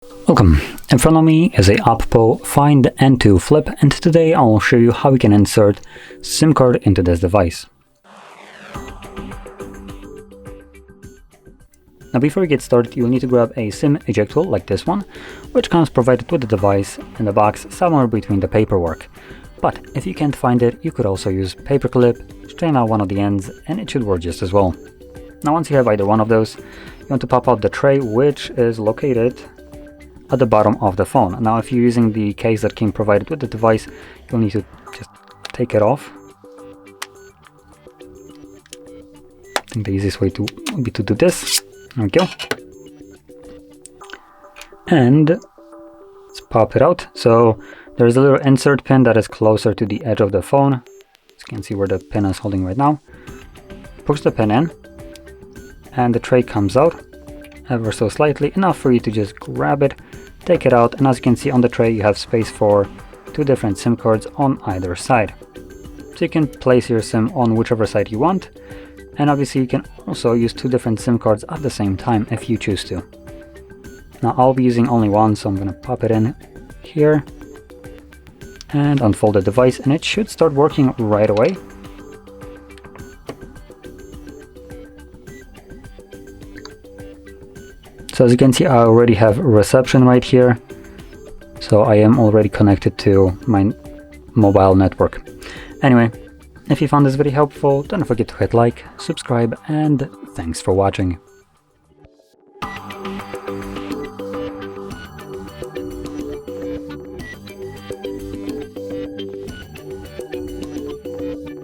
Welcome, in front of me is a OPPO Find N2 Flip, and today I'll show you how we can insert SIM card into this device. Now before we get started, you'll need to grab a SIM eject tool like this one, which comes provided with the device in the box somewhere between the paperwork. But if you can't find it, you could also use paperclip, straighten out one of the ends, and it should work just as well. Now once you have either one of those, you want to pop out the tray, which is located at the bottom of the phone. Now if you're using the case that came provided with the device, you'll need to just take it off. I think the easiest way would be to do this. There we go. And let's pop it out. So there's a little insert pin that is closer to the edge of the phone. As you can see where the pin is holding right now. Push the pin in, and the tray comes out ever so slightly, enough for you to just grab it, take it out, and as you can see on the tray you have space for two different SIM cards on either side. So you can place your SIM on whichever side you want, and obviously you can also use two different SIM cards at the same time if you choose to. Now I'll be using only one, so I'm going to pop it in here and unfold the device, and it should start working right away. So as you can see, I already have reception right here, so I am already connected to my mobile network. Anyway, if you found this video helpful, don't forget to hit like, subscribe, and thanks for watching.